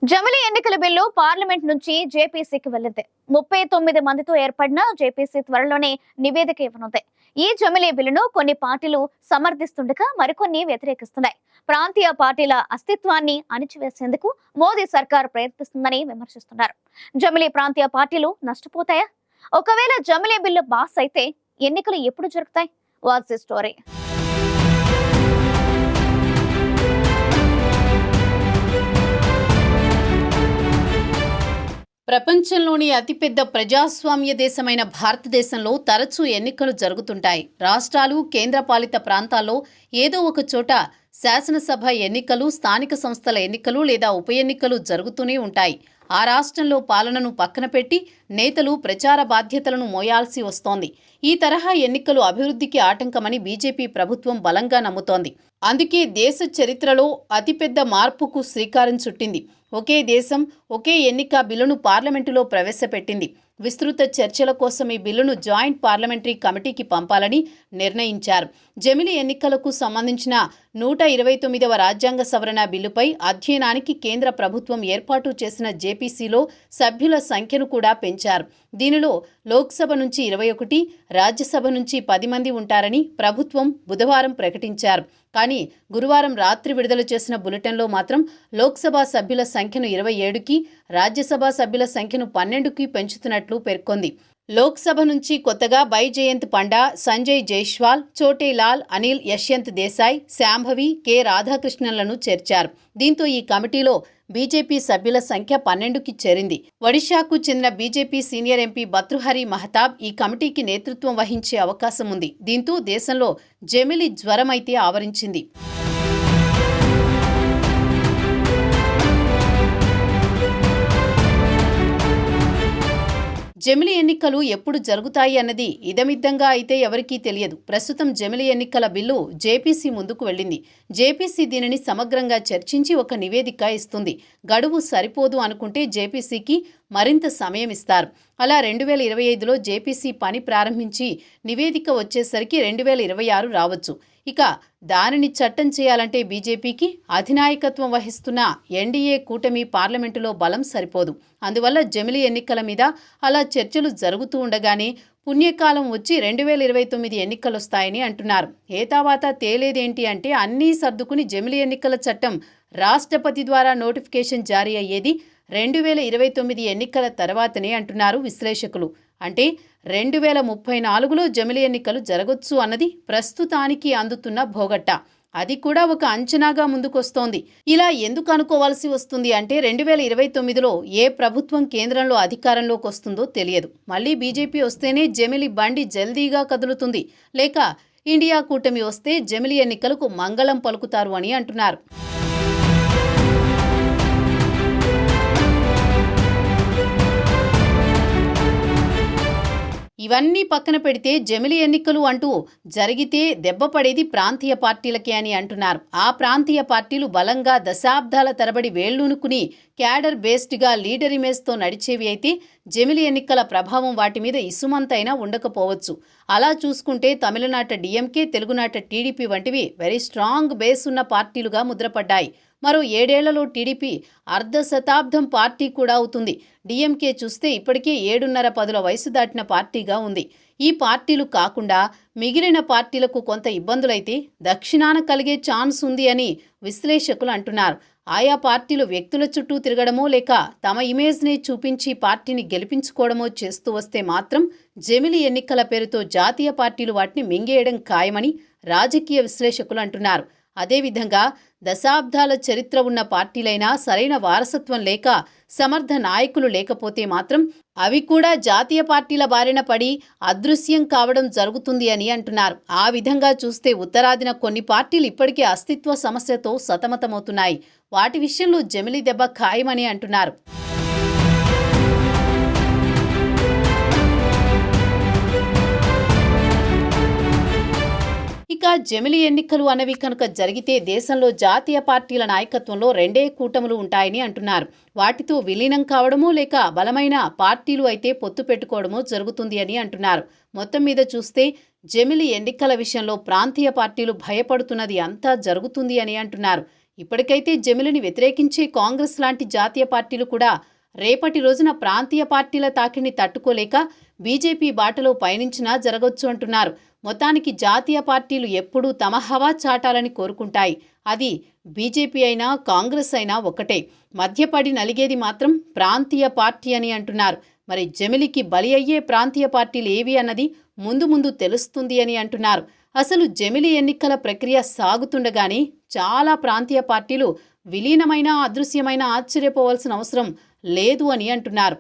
జమిలీ ఎన్నికల bill parliament నుంచి జేపీసీకి వెళ్ళింది. 39 మందితో ఏర్పడిన జేపీసీ త్వరలోనే నివేదిక ఇవ్వనుంది. ఈ జమిలీ బిల్లును కొన్ని పార్టీలు సమర్థిస్తుండగా మరికొన్ని వ్యతిరేకిస్తున్నాయి. ప్రాంతీయ పార్టీల అస్తిత్వాన్ని అణిచివేసేందుకు మోదీ సర్కార్ ప్రయత్నిస్తుందని విమర్శిస్తున్నారు. జమిలీ ప్రాంతీయ పార్టీలు నష్టపోతాయా? ఒకవేళ జమిలీ బిల్లు పాస్ అయితే ఎన్నికలు ఎప్పుడు జరుగుతాయి? What's the story? ప్రపంచంలోని అతిపెద్ద ప్రజాస్వామ్య దేశమైన భారతదేశంలో తరచూ ఎన్నికలు జరుగుతుంటాయి. రాష్ట్రాలు, కేంద్రపాలిత ప్రాంతాల్లో ఏదో ఒక చోట శాసనసభ ఎన్నికలు, స్థానిక సంస్థల ఎన్నికలు లేదా ఉప ఎన్నికలు జరుగుతూనే ఉంటాయి. ఆ రాష్ట్రంలో పాలనను పక్కన పెట్టి నేతలు ప్రచార బాధ్యతలను మోయాల్సి వస్తోంది. ఈ తరహా ఎన్నికలు అభివృద్ధికి ఆటంకమని బీజేపీ ప్రభుత్వం బలంగా నమ్ముతోంది. అందుకే దేశ చరిత్రలో అతిపెద్ద మార్పుకు శ్రీకారం చుట్టింది. ఒకే దేశం ఒకే ఎన్నిక బిల్లును పార్లమెంటులో ప్రవేశపెట్టింది. విస్తృత చర్చల కోసం ఈ బిల్లును జాయింట్ పార్లమెంటరీ కమిటీకి పంపాలని నిర్ణయించారు. జమిలీ ఎన్నికలకు సంబంధించిన 129వ రాజ్యాంగ సవరణ బిల్లుపై అధ్యయనానికి కేంద్ర ప్రభుత్వం ఏర్పాటు చేసిన జేపీసీలో సభ్యుల సంఖ్యను కూడా పెంచారు. దీనిలో లోక్సభ నుంచి 21, రాజ్యసభ నుంచి 10 మంది ఉంటారని ప్రభుత్వం బుధవారం ప్రకటించారు. కానీ గురువారం రాత్రి విడుదల చేసిన బులెటిన్లో మాత్రం లోక్సభ సభ్యుల సంఖ్యను 27కి, రాజ్యసభ సభ్యుల సంఖ్యను 12కి పెంచుతున్నట్లు పేర్కొంది. లోక్సభ నుంచి కొత్తగా బైజయంత్ పండా, సంజయ్ జైష్వాల్, చోటేలాల్, అనిల్ యశ్వంత్ దేశాయ్, శాంభవి, కె రాధాకృష్ణన్లను చేర్చారు. దీంతో ఈ కమిటీలో బీజేపీ సభ్యుల సంఖ్య 12కి చేరింది. ఒడిశాకు చెందిన BJP senior MP Bhartrihari Mahtab ఈ కమిటీకి నేతృత్వం వహించే అవకాశం ఉంది. దీంతో దేశంలో జమిలీ జ్వరమైతే ఆవరించింది. జమిలీ ఎన్నికలు ఎప్పుడు జరుగుతాయి అన్నది ఇదమిద్దంగా అయితే ఎవరికీ తెలియదు. ప్రస్తుతం జమిలీ ఎన్నికల బిల్లు జేపీసీ ముందుకు వెళ్ళింది. జేపీసీ దీనిని సమగ్రంగా చర్చించి ఒక నివేదిక ఇస్తుంది. గడువు సరిపోదు అనుకుంటే జేపీసీకి మరింత సమయం ఇస్తారు. అలా 2025లో జేపీసీ పని ప్రారంభించి నివేదిక వచ్చేసరికి 2026 రావచ్చు. ఇక దానిని చట్టం చేయాలంటే బీజేపీకి అధినాయకత్వం వహిస్తున్న ఎన్డీఏ కూటమి పార్లమెంటులో బలం సరిపోదు. అందువల్ల జమిలీ ఎన్నికల మీద అలా చర్చలు జరుగుతూ ఉండగానే పుణ్యకాలం వచ్చి 2029 ఎన్నికలొస్తాయని అంటున్నారు. ఏతావాత తేలేదేంటి అంటే అన్నీ సర్దుకుని జమిలీ ఎన్నికల చట్టం రాష్ట్రపతి ద్వారా నోటిఫికేషన్ జారీ అయ్యేది 2029 ఎన్నికల తర్వాతనే అంటున్నారు విశ్లేషకులు. అంటే 2034లో జమిలీ ఎన్నికలు జరగొచ్చు అన్నది ప్రస్తుతానికి అందుతున్న భోగట్ట. అది కూడా ఒక అంచనాగా ముందుకొస్తోంది. ఇలా ఎందుకు అనుకోవాల్సి వస్తుంది అంటే 2029లో ఏ ప్రభుత్వం కేంద్రంలో అధికారంలోకి వస్తుందో తెలియదు. మళ్ళీ బీజేపీ వస్తేనే జమిలీ బండి జల్దీగా కదులుతుంది, లేక ఇండియా కూటమి వస్తే జమిలీ ఎన్నికలకు మంగళం పలుకుతారు అని అంటున్నారు. ఇవన్నీ పక్కన పెడితే జమిలీ ఎన్నికలు అంటూ జరిగితే దెబ్బపడేది ప్రాంతీయ పార్టీలకే అని అంటున్నారు. ఆ ప్రాంతీయ పార్టీలు బలంగా దశాబ్దాల తరబడి వేళ్లూనుకుని క్యాడర్ బేస్డ్గా లీడర్ ఇమేజ్తో నడిచేవి అయితే జమిలీ ఎన్నికల ప్రభావం వాటి మీద ఇసుమంతైనా ఉండకపోవచ్చు. అలా చూసుకుంటే తమిళనాట డీఎంకే, తెలుగునాట టీడీపీ వంటివి వెరీ స్ట్రాంగ్ బేస్ ఉన్న పార్టీలుగా ముద్రపడ్డాయి. మరో 7 ఏళ్లలో టీడీపీ అర్ధ శతాబ్దం పార్టీ కూడా అవుతుంది. డీఎంకే చూస్తే ఇప్పటికే 7.5 వయసు దాటిన పార్టీగా ఉంది. ఈ పార్టీలు కాకుండా మిగిలిన పార్టీలకు కొంత ఇబ్బందులైతే దక్షిణాన కలిగే ఛాన్స్ ఉంది అని విశ్లేషకులు అంటున్నారు. ఆయా పార్టీలు వ్యక్తుల చుట్టూ తిరగడమో లేక తమ ఇమేజ్ని చూపించి పార్టీని గెలిపించుకోవడమో చేస్తూ వస్తే మాత్రం జమిలీ ఎన్నికల పేరుతో జాతీయ పార్టీలు వాటిని మింగేయడం ఖాయమని రాజకీయ విశ్లేషకులు అంటున్నారు. అదేవిధంగా దశాబ్దాల చరిత్ర ఉన్న పార్టీలైనా సరైన వారసత్వం లేక సమర్థ నాయకులు లేకపోతే మాత్రం అవి కూడా జాతీయ పార్టీల బారిన పడి అదృశ్యం కావడం జరుగుతుంది అని అంటున్నారు. ఆ విధంగా చూస్తే ఉత్తరాదిన కొన్ని పార్టీలు ఇప్పటికే అస్తిత్వ సమస్యతో సతమతమవుతున్నాయి. వాటి విషయంలో జమిలీ దెబ్బ ఖాయమని అంటున్నారు. ఇక జమిలీ ఎన్నికలు అనేవి కనుక జరిగితే దేశంలో జాతీయ పార్టీల నాయకత్వంలో 2 కూటములు ఉంటాయని అంటున్నారు. వాటితో విలీనం కావడమో లేక బలమైన పార్టీలు అయితే పొత్తు పెట్టుకోవడమో జరుగుతుంది అని అంటున్నారు. మొత్తం మీద చూస్తే జమిలీ ఎన్నికల విషయంలో ప్రాంతీయ పార్టీలు భయపడుతున్నది అంతా జరుగుతుంది అని అంటున్నారు. ఇప్పటికైతే జమిలిని వ్యతిరేకించే కాంగ్రెస్ లాంటి జాతీయ పార్టీలు కూడా రేపటి రోజున ప్రాంతీయ పార్టీల తాకిడిని తట్టుకోలేక బీజేపీ బాటలో పయనించినా జరగొచ్చు అంటున్నారు. మొత్తానికి జాతీయ పార్టీలు ఎప్పుడూ తమ హవా చాటాలని కోరుకుంటాయి. అది బీజేపీ అయినా కాంగ్రెస్ అయినా ఒకటే. మధ్యపడి నలిగేది మాత్రం ప్రాంతీయ పార్టీ అని అంటున్నారు. మరి జమిలికి బలి అయ్యే ప్రాంతీయ పార్టీలు ఏవి అన్నది ముందు ముందు తెలుస్తుంది అని అంటున్నారు. అసలు జమిలి ఎన్నికల ప్రక్రియ సాగుతుండగానే చాలా ప్రాంతీయ పార్టీలు విలీనమైన అదృశ్యమైన ఆశ్చర్యపోవాల్సిన అవసరం లేదు అని అంటున్నారు.